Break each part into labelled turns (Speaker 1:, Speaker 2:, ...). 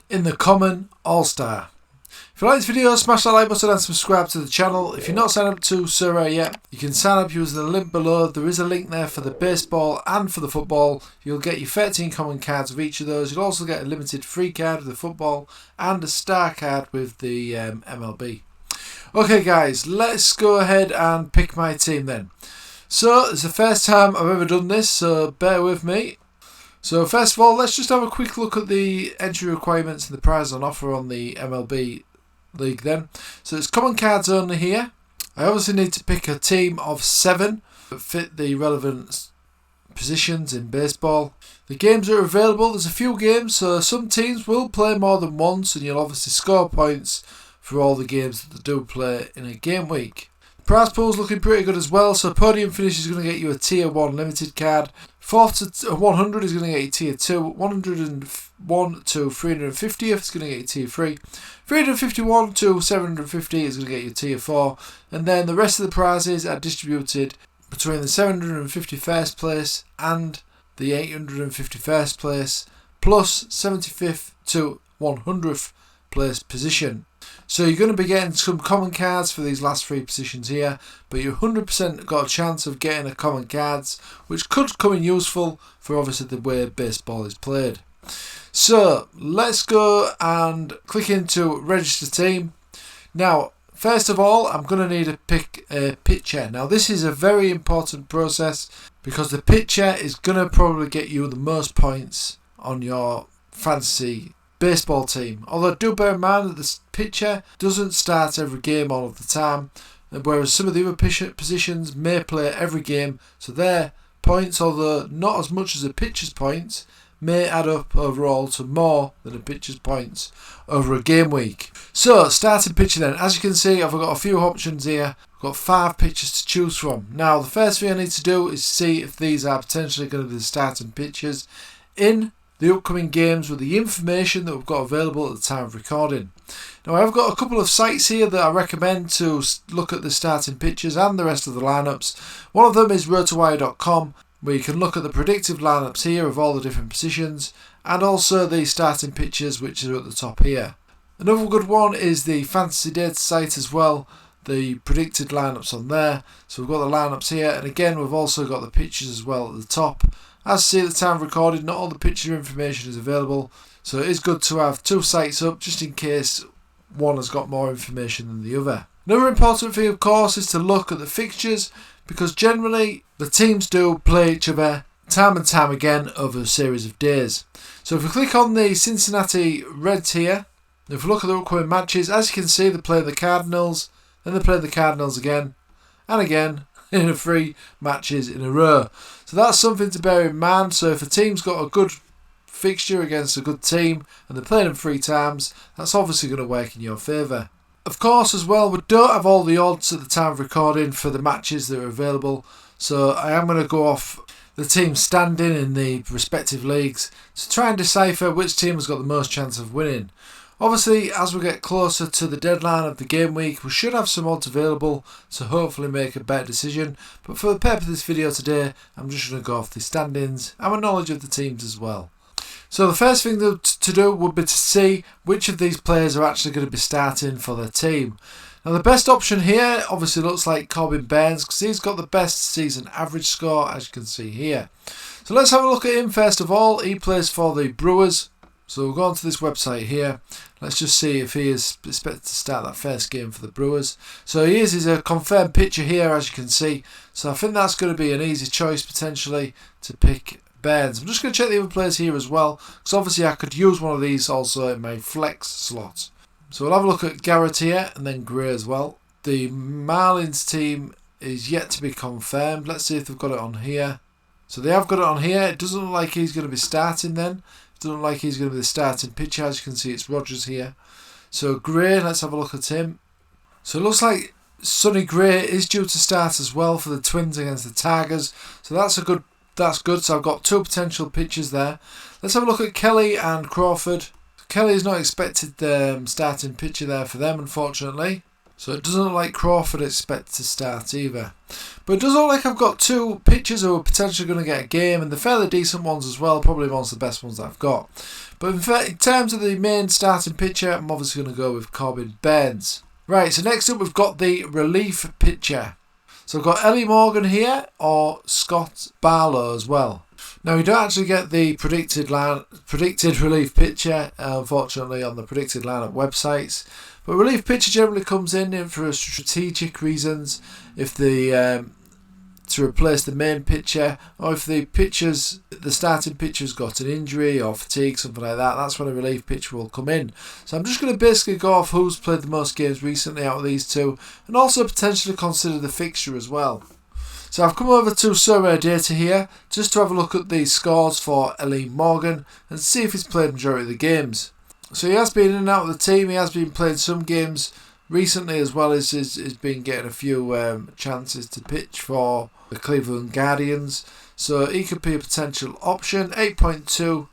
Speaker 1: in the Common All-Star. If you like this video, smash that like button and subscribe to the channel. If you're not signed up to Sorare yet, you can sign up using the link below. There is a link there for the baseball and for the football. You'll get your 13 common cards of each of those. You'll also get a limited free card with the football and a star card with the MLB. Okay guys, let's go ahead and pick my team then. So it's the first time I've ever done this, so bear with me. So first of all, let's just have a quick look at the entry requirements and the prizes on offer on the MLB League then. So it's common cards only here. I obviously need to pick a team of 7 that fit the relevant positions in baseball. The games are available. There's a few games, so some teams will play more than once, and you'll obviously score points for all the games that they do play in a game week. The prize pool is looking pretty good as well. So podium finish is going to get you a tier 1 limited card. 4th to 100 is going to get you tier 2. 101 to 350 is going to get you tier 3. 351 to 750 is going to get you tier 4. And then the rest of the prizes are distributed between the 751st place and the 851st place, plus 75th to 100th place position. So you're going to be getting some common cards for these last 3 positions here, but you 100% got a chance of getting a common cards, which could come in useful for obviously the way baseball is played. So let's go and click into register team. Now, first of all, I'm going to need to pick a pitcher. Now this is a very important process because the pitcher is going to probably get you the most points on your fantasy baseball team. Although do bear in mind that the pitcher doesn't start every game all of the time, whereas some of the other positions may play every game, so their points, although not as much as a pitcher's points, may add up overall to more than a pitcher's points over a game week. So starting pitcher then, as you can see I've got a few options here. I've got 5 pitchers to choose from. Now the first thing I need to do is see if these are potentially going to be the starting pitchers in the upcoming games with the information that we've got available at the time of recording. Now I've got a couple of sites here that I recommend to look at the starting pitchers and the rest of the lineups. One of them is rotowire.com, where you can look at the predictive lineups here of all the different positions and also the starting pitchers, which are at the top here. Another good one is the fantasy data site as well, the predicted lineups on there. So we've got the lineups here, and again we've also got the pitchers as well at the top. As you see at the time of recording, not all the pitcher information is available, so it is good to have 2 sites up just in case one has got more information than the other. Another important thing of course is to look at the fixtures, because generally the teams do play each other time and time again over a series of days. So if we click on the Cincinnati Reds here, if we look at the upcoming matches, as you can see they're playing the Cardinals, then they're playing the Cardinals again and again in 3 matches in a row. So that's something to bear in mind. So if a team's got a good fixture against a good team and they're playing them 3 times, that's obviously going to work in your favour. Of course as well, we don't have all the odds at the time of recording for the matches that are available, so I am going to go off the team standing in the respective leagues to try and decipher which team has got the most chance of winning. Obviously, as we get closer to the deadline of the game week, we should have some odds available to hopefully make a better decision. But for the purpose of this video today, I'm just going to go off the standings and my knowledge of the teams as well. So the first thing to do would be to see which of these players are actually going to be starting for their team. Now the best option here obviously looks like Corbin Burns, because he's got the best season average score, as you can see here. So let's have a look at him first of all. He plays for the Brewers. So we'll go on to this website here. Let's just see if he is expected to start that first game for the Brewers. So he's a confirmed pitcher here, as you can see. So I think that's going to be an easy choice potentially to pick Burns. I'm just going to check the other players here as well, because obviously I could use one of these also in my flex slot. So we'll have a look at Garrett here and then Gray as well. The Marlins team is yet to be confirmed. Let's see if they've got it on here. So they have got it on here. It doesn't look like he's going to be starting then. It doesn't look like he's going to be the starting pitcher. As you can see, it's Rogers here. So Gray, let's have a look at him. So it looks like Sonny Gray is due to start as well for the Twins against the Tigers. So that's good. So I've got 2 potential pitchers there. Let's have a look at Kelly and Crawford. Kelly is not expected starting pitcher there for them, unfortunately. So it doesn't look like Crawford expected to start either. But it does look like I've got two pitchers who are potentially going to get a game, and they're fairly decent ones as well, probably amongst the best ones that I've got. But in terms of the main starting pitcher, I'm obviously going to go with Corbin Burns. Right, so next up we've got the relief pitcher. So I've got Ellie Morgan here, or Scott Barlow as well. Now, we don't actually get the predicted relief pitcher, unfortunately, on the predicted lineup websites. But relief pitcher generally comes in for strategic reasons, if to replace the main pitcher, or if the starting pitcher's got an injury or fatigue, something like that. That's when a relief pitcher will come in. So I'm just going to basically go off who's played the most games recently out of these two, and also potentially consider the fixture as well. So I've come over to Sorare data here just to have a look at the scores for Ellie Morgan and see if he's played the majority of the games. So he has been in and out of the team. He has been playing some games recently, as well as he's been getting a few chances to pitch for the Cleveland Guardians. So he could be a potential option. 8.2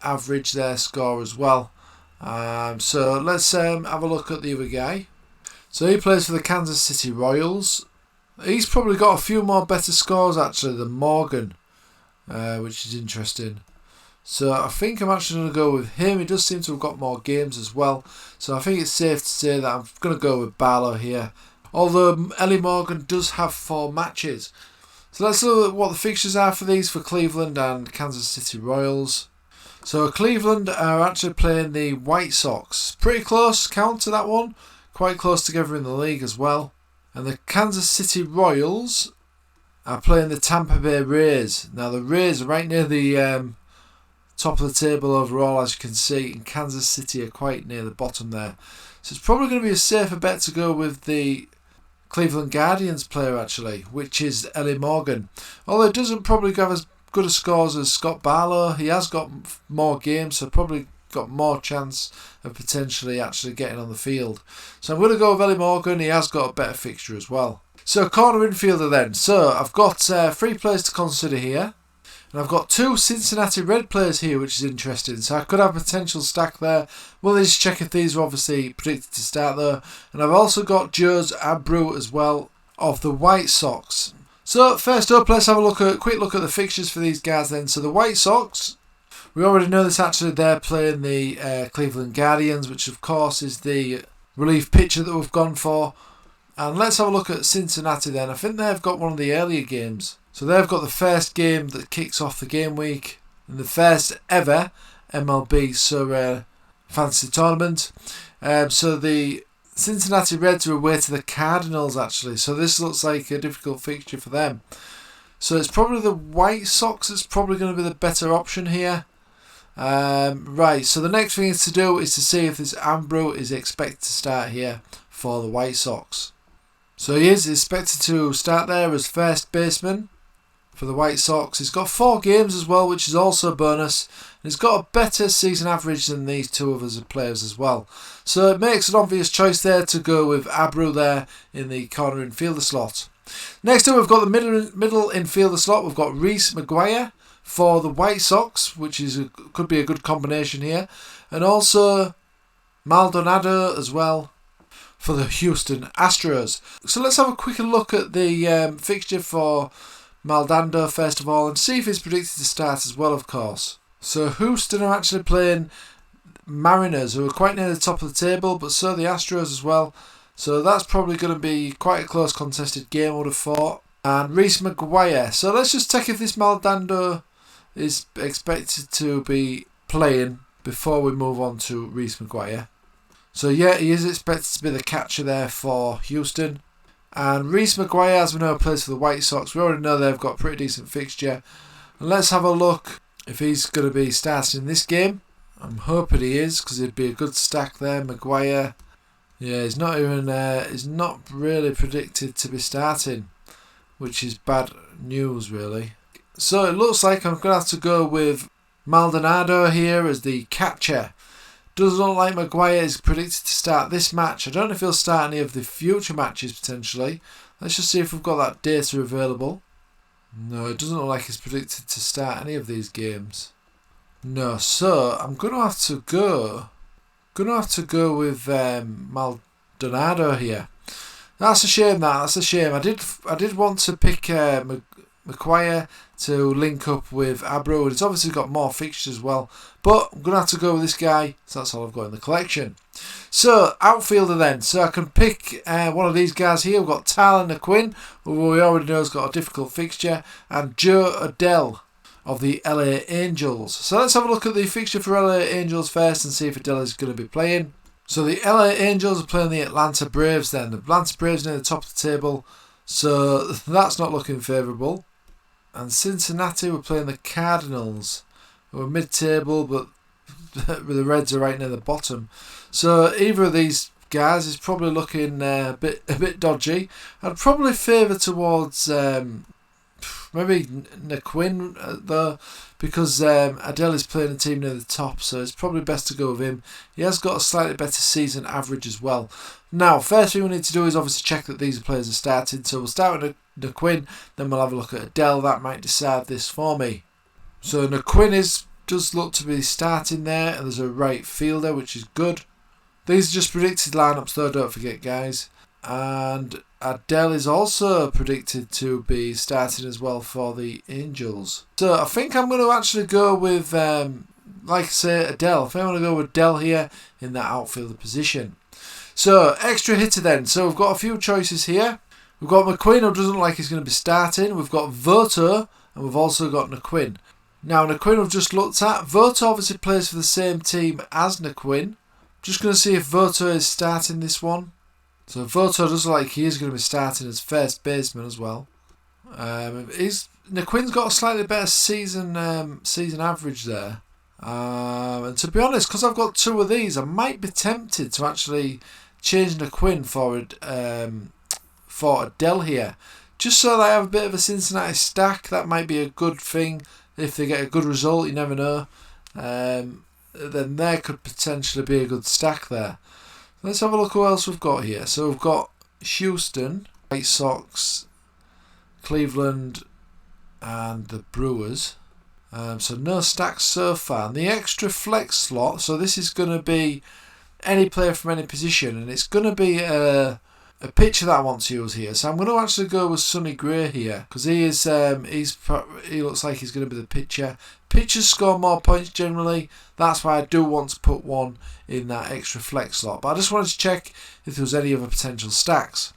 Speaker 1: average their score as well. So let's have a look at the other guy. So he plays for the Kansas City Royals. He's probably got a few more better scores actually than Morgan, which is interesting. So I think I'm actually going to go with him. He does seem to have got more games as well. So I think it's safe to say that I'm going to go with Barlow here. Although Ellie Morgan does have 4 matches. So let's look at what the fixtures are for these for Cleveland and Kansas City Royals. So Cleveland are actually playing the White Sox. Pretty close count to that one. Quite close together in the league as well. And the Kansas City Royals are playing the Tampa Bay Rays. Now the Rays are right near the top of the table overall, as you can see, and Kansas City are quite near the bottom there. So it's probably going to be a safer bet to go with the Cleveland Guardians player actually, which is Ellie Morgan. Although it doesn't probably have as good a scores as Scott Barlow. He has got more games, so probably got more chance of potentially actually getting on the field. So I'm going to go with Ellie Morgan. He has got a better fixture as well. So corner infielder then. So I've got 3 players to consider here. And I've got 2 Cincinnati Red players here, which is interesting. So I could have a potential stack there. We'll just check if these are obviously predicted to start there. And I've also got Jose Abreu as well of the White Sox. So first up, let's have a quick look at the fixtures for these guys then. So the White Sox, we already know this actually, they're playing the Cleveland Guardians, which of course is the relief pitcher that we've gone for. And let's have a look at Cincinnati then. I think they've got one of the earlier games. So they've got the first game that kicks off the game week in the first ever MLB Sorare Fantasy Tournament. So the Cincinnati Reds are away to the Cardinals actually. So this looks like a difficult fixture for them. So it's probably the White Sox that's probably going to be the better option here. Right, so the next thing is to do is to see if this Abreu is expected to start here for the White Sox. So he is expected to start there as first baseman for the White Sox. He's got 4 games as well, which is also a bonus. And he's got a better season average than these 2 other players as well. So it makes an obvious choice there to go with Abreu there in the corner infielder slot. Next up, we've got the middle infielder slot. We've got Reese McGuire for the White Sox, which could be a good combination here. And also Maldonado as well for the Houston Astros. So let's have a quicker look at the fixture for Maldonado first of all and see if he's predicted to start as well, of course. So Houston are actually playing Mariners, who are quite near the top of the table, but so are the Astros as well. So that's probably going to be quite a close contested game, I would have thought. And Reese McGuire. So let's just check if this Maldonado is expected to be playing before we move on to Reese McGuire. So yeah, he is expected to be the catcher there for Houston. And Reese McGuire, as we know, plays for the White Sox. We already know they've got a pretty decent fixture. And let's have a look if he's going to be starting in this game. I'm hoping he is, because it'd be a good stack there. McGuire, yeah, he's not really predicted to be starting, which is bad news really. So it looks like I'm going to have to go with Maldonado here as the catcher. Doesn't look like McGuire is predicted to start this match. I don't know if he'll start any of the future matches potentially. Let's just see if we've got that data available. No, it doesn't look like he's predicted to start any of these games. No, so I'm going to have to go with Maldonado here. That's a shame. That's a shame. I did want to pick Maguire to link up with Abro, and it's obviously got more fixtures as well. But I'm going to have to go with this guy, so that's all I've got in the collection. So, outfielder then. So I can pick one of these guys here. We've got Tyler McQuinn, who we already know has got a difficult fixture, and Joe Adele of the LA Angels. So let's have a look at the fixture for LA Angels first and see if Adele is going to be playing. So the LA Angels are playing the Atlanta Braves then. The Atlanta Braves near the top of the table, so that's not looking favourable. And Cincinnati were playing the Cardinals, who are mid-table, but the Reds are right near the bottom. So either of these guys is probably looking a bit dodgy. I'd probably favour towards maybe McQuinn though, because Adele is playing a team near the top, so it's probably best to go with him. He has got a slightly better season average as well. Now, first thing we need to do is obviously check that these players are starting. So we'll start with McQuinn, then we'll have a look at Adele. That might decide this for me. So McQuinn does look to be starting there, and there's a right fielder, which is good. These are just predicted lineups though, don't forget guys. And Adele is also predicted to be starting as well for the Angels. So I think I'm going to actually go with, like I say, Adele. I think I'm going to go with Adele here in that outfielder position. So extra hitter then. So we've got a few choices here. We've got McQuinn, who doesn't look like he's going to be starting. We've got Voto, and we've also got McQuinn. Now McQuinn we've just looked at. Voto obviously plays for the same team as McQuinn. Just going to see if Voto is starting this one. So Voto does look like he is going to be starting as first baseman as well. McQuinn's got a slightly better season average there. And to be honest, because I've got two of these, I might be tempted to actually change McQuinn for Adele here. Just so that I have a bit of a Cincinnati stack. That might be a good thing. If they get a good result, you never know. Then there could potentially be a good stack there. Let's have a look who else we've got here. So we've got Houston, White Sox, Cleveland, and the Brewers. So no stacks so far. And the extra flex slot, so this is going to be any player from any position, and it's going to be a pitcher that I want to use here. So I'm going to actually go with Sonny Gray here, because he looks like he's going to be the pitcher. Pitchers score more points generally. That's why I do want to put one in that extra flex slot. But I just wanted to check if there was any other potential stacks.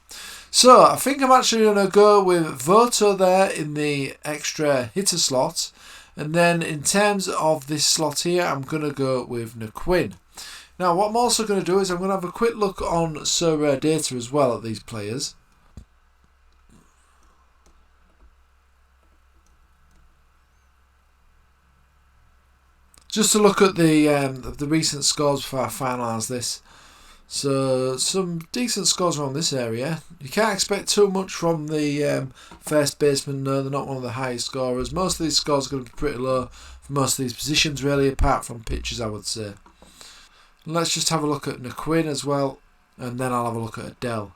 Speaker 1: So I think I'm actually going to go with Voto there in the extra hitter slot. And then in terms of this slot here, I'm going to go with McQuinn. Now what I'm also going to do is I'm going to have a quick look on Sorare data as well at these players. Just to look at the recent scores before I finalise this. So some decent scores around this area. You can't expect too much from the first baseman. No, they're not one of the highest scorers. Most of these scores are going to be pretty low for most of these positions really, apart from pitchers I would say. Let's just have a look at McQuinn as well, and then I'll have a look at Adele.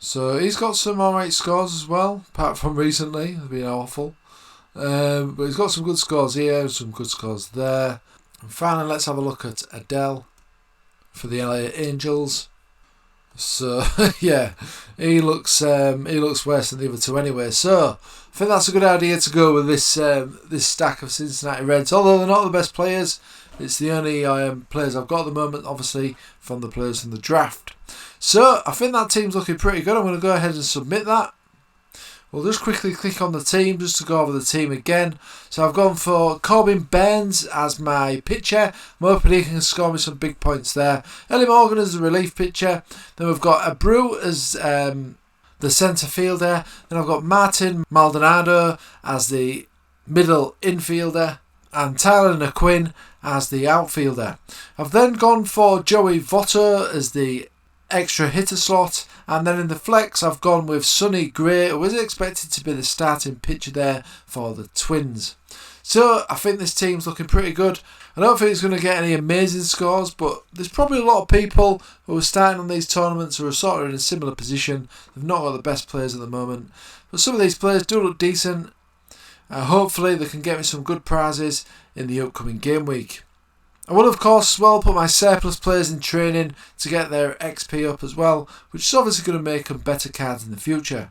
Speaker 1: So he's got some alright scores as well, apart from recently, they've been awful. But he's got some good scores here, some good scores there. And finally, let's have a look at Adele for the LA Angels. So yeah, he looks worse than the other two anyway. So I think that's a good idea to go with this stack of Cincinnati Reds. Although they're not the best players, it's the only players I've got at the moment, obviously from the players from the draft. So I think that team's looking pretty good. I'm going to go ahead and submit that. We'll just quickly click on the team just to go over the team again. So I've gone for Corbin Burns as my pitcher. I'm hoping he can score me some big points there. Ellie Morgan as the relief pitcher. Then we've got Abreu as the centre fielder. Then I've got Martin Maldonado as the middle infielder. And Tyler McQuinn as the outfielder. I've then gone for Joey Votto as the extra hitter slot, and then in the flex I've gone with Sonny Gray, who is expected to be the starting pitcher there for the Twins. So I think this team's looking pretty good. I don't think it's going to get any amazing scores, but there's probably a lot of people who are starting on these tournaments who are sort of in a similar position. They've not got the best players at the moment, but some of these players do look decent. Hopefully they can get me some good prizes in the upcoming game week. I will of course as well put my surplus players in training to get their XP up as well, which is obviously going to make them better cards in the future.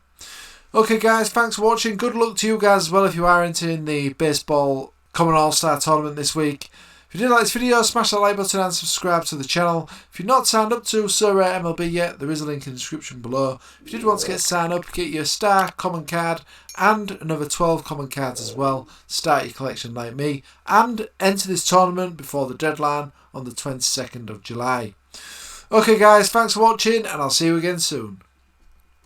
Speaker 1: Okay guys, thanks for watching. Good luck to you guys as well if you are entering the baseball Common All-Star tournament this week. If you did like this video, smash that like button and subscribe to the channel. If you're not signed up to Sorare MLB yet, there is a link in the description below. If you did want to get signed up, get your star common card and another 12 common cards as well. Start your collection like me and enter this tournament before the deadline on the 22nd of July. Okay guys, thanks for watching and I'll see you again soon.